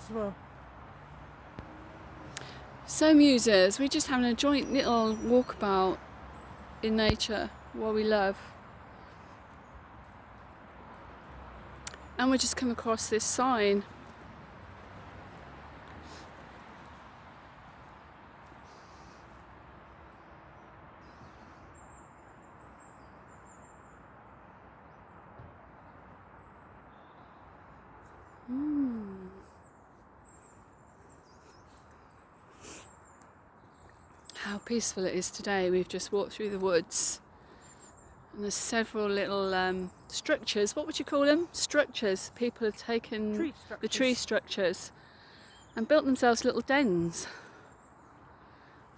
as well. So Muses, we're just having a joint little walkabout in nature, what we love. And we just come across this sign. How peaceful it is today. We've just walked through the woods and there's several little structures. What would you call them? Structures. People have taken the tree structures and built themselves little dens.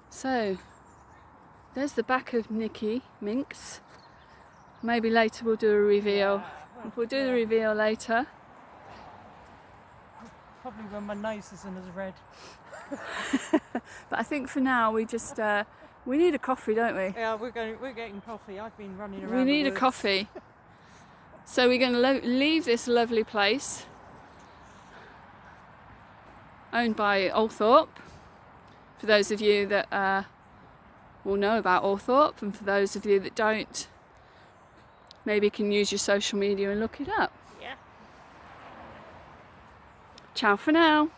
So there's the back of Nikki Minx. Maybe later we'll do a reveal. We'll do the reveal later. Probably when my nose isn't as red. But I think for now we just we need a coffee, don't we? Yeah, we're getting coffee. I've been running around. We need a coffee. So we're going to leave this lovely place, owned by Althorp. For those of you that will know about Althorp, and for those of you that don't, maybe you can use your social media and look it up. Yeah. Ciao for now.